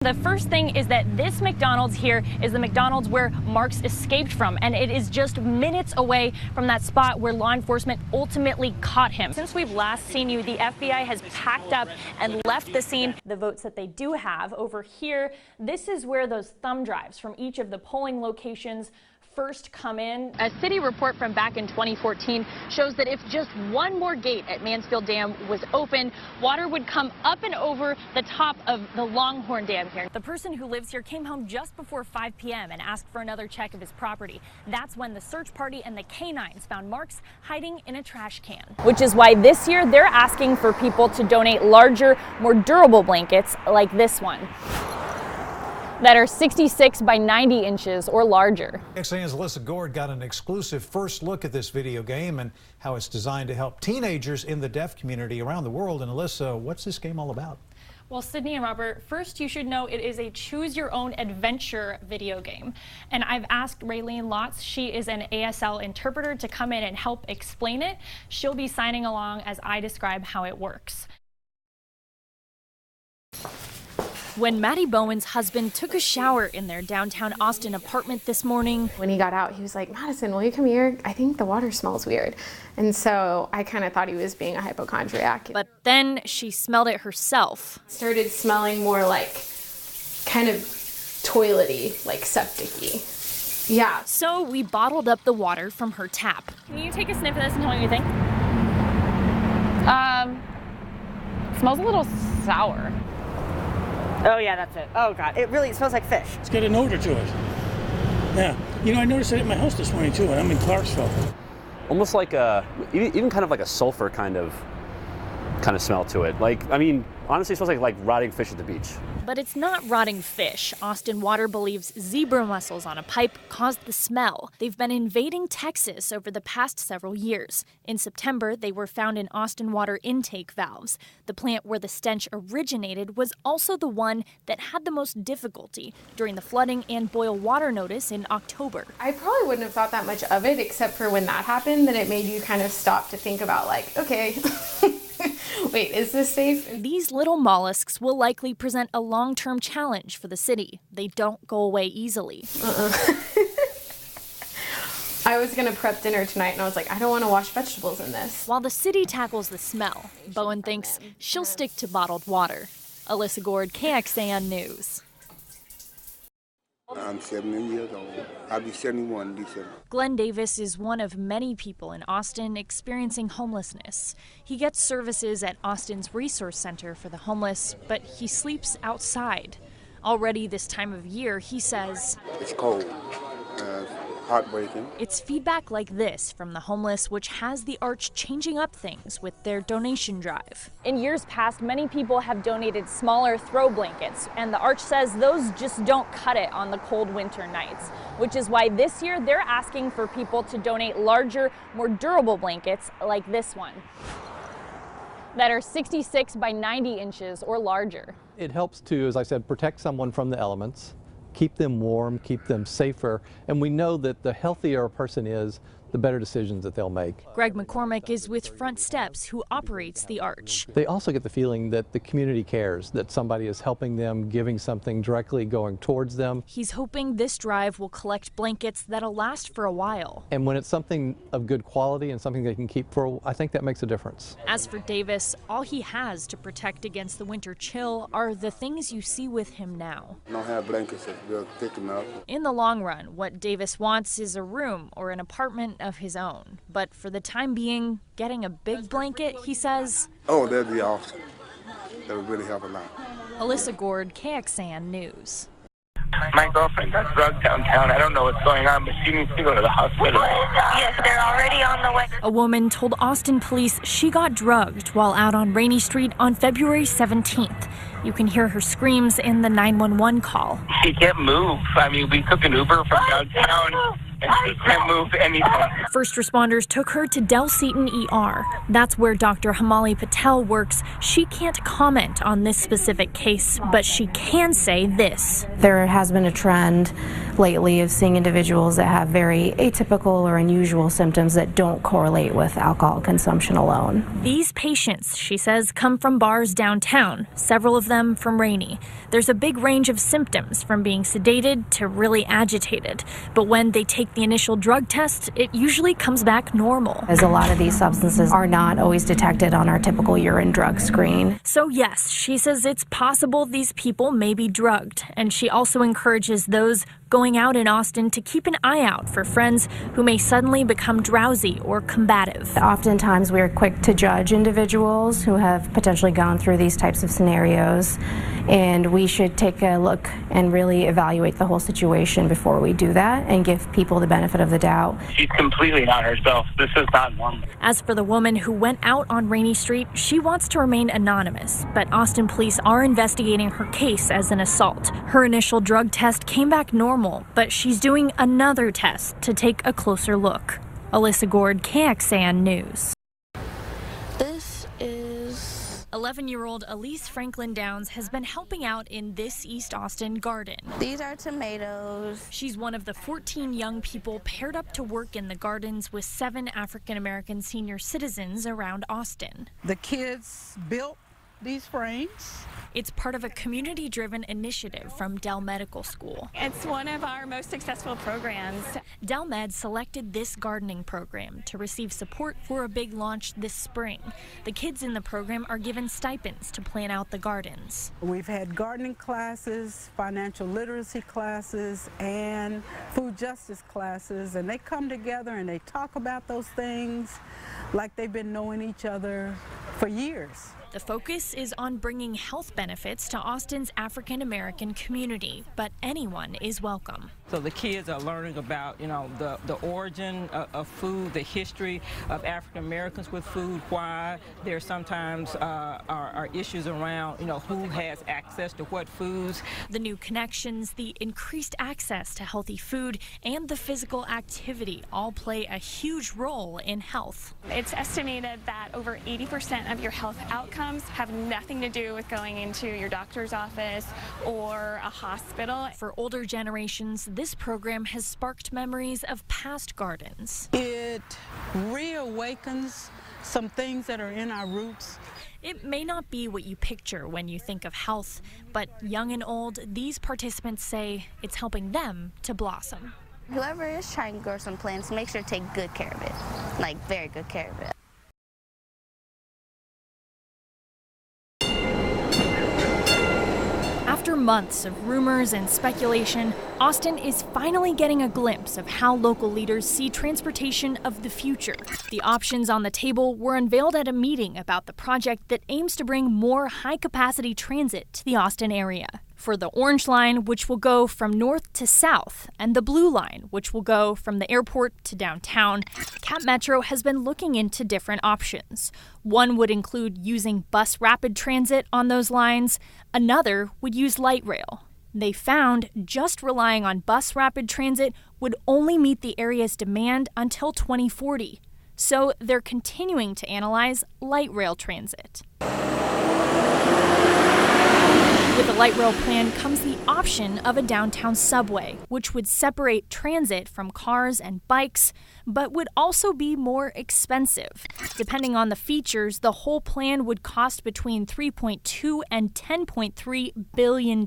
The first thing is that this McDonald's here is the McDonald's where Marks escaped from, and it is just minutes away from that spot where law enforcement ultimately caught him. Since we've last seen you, the FBI has packed up and left the scene. The votes that they do have over here, this is where those thumb drives from each of the polling locations first come in. A city report from back in 2014 shows that if just one more gate at Mansfield Dam was open, water would come up and over the top of the Longhorn Dam here. The person who lives here came home just before 5 p.m. and asked for another check of his property. That's when the search party and the canines found Marks hiding in a trash can. Which is why this year they're asking for people to donate larger, more durable blankets like this one, that are 66 by 90 inches or larger. KXAN's Alyssa Goard got an exclusive first look at this video game and how it's designed to help teenagers in the deaf community around the world. And Alyssa, what's this game all about? Well, Sydney and Robert, first you should know it is a choose-your-own-adventure video game. And I've asked Raylene Lotz, she is an ASL interpreter, to come in and help explain it. She'll be signing along as I describe how it works. When Maddie Bowen's husband took a shower in their downtown Austin apartment this morning. When he got out, he was like, "Madison, will you come here? I think the water smells weird." And so I kind of thought he was being a hypochondriac. But then she smelled it herself. It started smelling more like kind of toilety, like septic-y. Yeah. So we bottled up the water from her tap. Can you take a sniff of this and tell me what you think? It smells a little sour. Oh yeah, that's it. Oh God, it smells like fish. It's got an odor to it. Yeah, you know, I noticed it at my house this morning too, and I'm in Clarksville. Almost like even kind of like a sulfur kind of smell to it. Like, I mean, honestly, it smells like rotting fish at the beach. But it's not rotting fish. Austin Water believes zebra mussels on a pipe caused the smell. They've been invading Texas over the past several years. In September, they were found in Austin Water intake valves. The plant where the stench originated was also the one that had the most difficulty during the flooding and boil water notice in October. I probably wouldn't have thought that much of it, except for when that happened, then it made you kind of stop to think about, like, okay, wait, is this safe? These little mollusks will likely present a long-term challenge for the city. They don't go away easily. I was gonna prep dinner tonight and I was like, I don't want to wash vegetables in this. While the city tackles the smell, Bowen thinks she'll stick to bottled water. Alyssa Goard, KXAN News. I'm 70 years old. I'll be 71 in December. Glenn Davis is one of many people in Austin experiencing homelessness. He gets services at Austin's Resource Center for the Homeless, but he sleeps outside. Already this time of year, he says, It's cold, heartbreaking. It's feedback like this from the homeless which has the Arch changing up things with their donation drive. In years past, many people have donated smaller throw blankets, and the Arch says those just don't cut it on the cold winter nights, which is why this year they're asking for people to donate larger, more durable blankets like this one, that are 66 by 90 inches or larger. It helps to, as I said, protect someone from the elements, keep them warm, keep them safer, and we know that the healthier a person is, the better decisions that they'll make. Greg McCormick is with Front Steps, who operates the Arch. They also get the feeling that the community cares, that somebody is helping them, giving something directly going towards them. He's hoping this drive will collect blankets that'll last for a while. And when it's something of good quality and something they can keep for, I think that makes a difference. As for Davis, all he has to protect against the winter chill are the things you see with him now. I don't have blankets that's real thick enough. In the long run, what Davis wants is a room or an apartment of his own. But for the time being, getting a big blanket, he says, Oh, that'd be awesome. That would really help a lot. Alyssa Goard, KXAN News. My girlfriend got drugged downtown. I don't know what's going on, but she needs to go to the hospital. Yes, they're already on the way. A woman told Austin police she got drugged while out on Rainey Street on February 17th. You can hear her screams in the 911 call. She can't move. I mean, we took an Uber from downtown, and she can't move anything. First responders took her to Del Seaton ER. That's where Dr. Hamali Patel works. She can't comment on this specific case, but she can say this. There has been a trend lately of seeing individuals that have very atypical or unusual symptoms that don't correlate with alcohol consumption alone. These patients, she says, come from bars downtown, several of them from Rainey. There's a big range of symptoms, from being sedated to really agitated. But when they take the initial drug test, it usually comes back normal. As a lot of these substances are not always detected on our typical urine drug screen. So yes, she says it's possible these people may be drugged, and she also encourages those going out in Austin to keep an eye out for friends who may suddenly become drowsy or combative. Oftentimes we are quick to judge individuals who have potentially gone through these types of scenarios, and we should take a look and really evaluate the whole situation before we do that and give people the benefit of the doubt. She's completely not herself. This is not normal. As for the woman who went out on Rainey Street, she wants to remain anonymous, but Austin police are investigating her case as an assault. Her initial drug test came back normal, but she's doing another test to take a closer look. Alyssa Goard, KXAN News. This is 11-year-old Elise Franklin Downs has been helping out in this East Austin garden. These are tomatoes. She's one of the 14 young people paired up to work in the gardens with 7 African-American senior citizens around Austin. The kids built these frames. It's part of a community-driven initiative from Dell Medical School. It's one of our most successful programs. Dell Med selected this gardening program to receive support for a big launch this spring. The kids in the program are given stipends to plan out the gardens. We've had gardening classes, financial literacy classes, and food justice classes, and they come together and they talk about those things like they've been knowing each other for years. The focus is on bringing health benefits to Austin's African American community, but anyone is welcome. So the kids are learning about, the origin of food, the history of African Americans with food, why there sometimes are issues around, who has access to what foods. The new connections, the increased access to healthy food, and the physical activity all play a huge role in health. It's estimated that over 80% of your health outcomes have nothing to do with going into your doctor's office or a hospital. For older generations, this program has sparked memories of past gardens. It reawakens some things that are in our roots. It may not be what you picture when you think of health, but young and old, these participants say it's helping them to blossom. Whoever is trying to grow some plants, make sure to take good care of it, like very good care of it. After months of rumors and speculation, Austin is finally getting a glimpse of how local leaders see transportation of the future. The options on the table were unveiled at a meeting about the project that aims to bring more high-capacity transit to the Austin area. For the Orange Line, which will go from north to south, and the Blue Line, which will go from the airport to downtown, Cap Metro has been looking into different options. One would include using bus rapid transit on those lines. Another would use light rail. They found just relying on bus rapid transit would only meet the area's demand until 2040. So they're continuing to analyze light rail transit. With the light rail plan comes the option of a downtown subway, which would separate transit from cars and bikes, but would also be more expensive. Depending on the features, the whole plan would cost between $3.2 and $10.3 billion.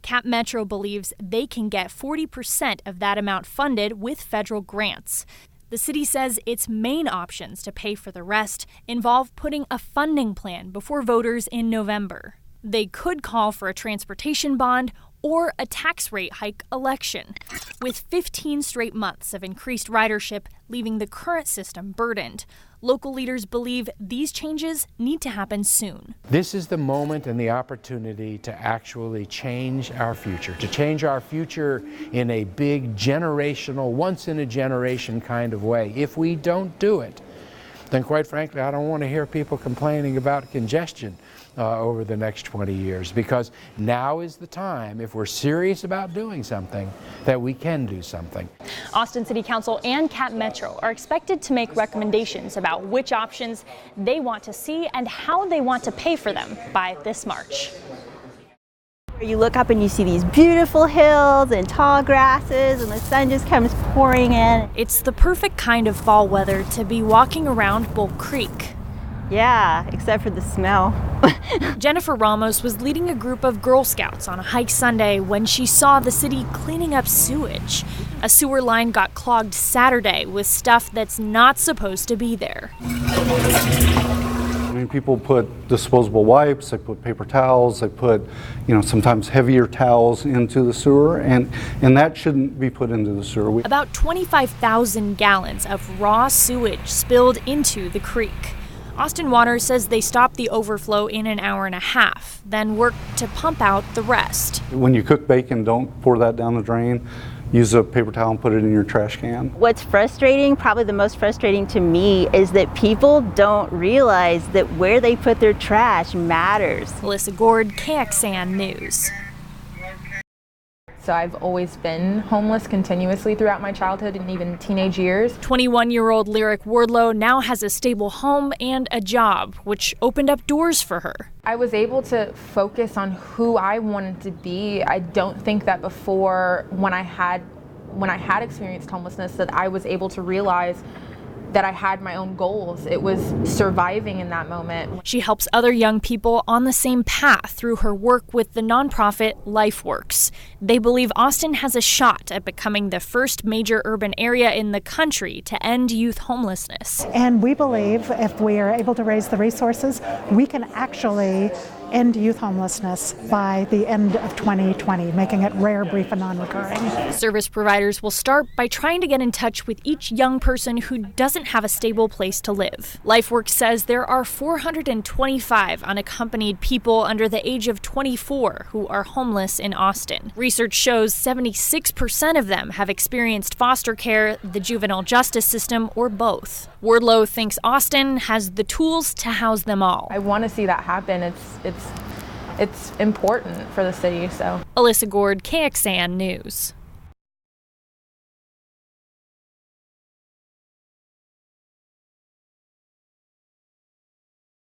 Cap Metro believes they can get 40% of that amount funded with federal grants. The city says its main options to pay for the rest involve putting a funding plan before voters in November. They could call for a transportation bond or a tax rate hike election. With 15 straight months of increased ridership leaving the current system burdened, local leaders believe these changes need to happen soon. This is the moment and the opportunity to actually change our future, to change our future in a big generational, once-in-a-generation kind of way. If we don't do it, then quite frankly, I don't want to hear people complaining about congestion over the next 20 years, because now is the time, if we're serious about doing something, that we can do something. Austin City Council and Cap Metro are expected to make recommendations about which options they want to see and how they want to pay for them by this March. You look up and you see these beautiful hills and tall grasses, and the sun just comes pouring in. It's the perfect kind of fall weather to be walking around Bull Creek. Yeah, except for the smell. Jennifer Ramos was leading a group of Girl Scouts on a hike Sunday when she saw the city cleaning up sewage. A sewer line got clogged Saturday with stuff that's not supposed to be there. I mean, people put disposable wipes, they put paper towels, they put, sometimes heavier towels into the sewer, and that shouldn't be put into the sewer. About 25,000 gallons of raw sewage spilled into the creek. Austin Water says they stopped the overflow in an hour and a half, then worked to pump out the rest. When you cook bacon, don't pour that down the drain. Use a paper towel and put it in your trash can. What's frustrating, probably the most frustrating to me, is that people don't realize that where they put their trash matters. Alyssa Goard, KXAN News. So I've always been homeless continuously throughout my childhood and even teenage years. 21-year-old Lyric Wardlow now has a stable home and a job, which opened up doors for her. I was able to focus on who I wanted to be. I don't think that before, when I had experienced homelessness, that I was able to realize that I had my own goals. It was surviving in that moment. She helps other young people on the same path through her work with the nonprofit LifeWorks. They believe Austin has a shot at becoming the first major urban area in the country to end youth homelessness. And we believe if we are able to raise the resources, we can actually end youth homelessness by the end of 2020, making it rare, brief, and non-recurring. Service providers will start by trying to get in touch with each young person who doesn't have a stable place to live. LifeWorks says there are 425 unaccompanied people under the age of 24 who are homeless in Austin. Research shows 76% of them have experienced foster care, the juvenile justice system, or both. Wardlow thinks Austin has the tools to house them all. I want to see that happen. It's important for the city. So. Alyssa Goard, KXAN News.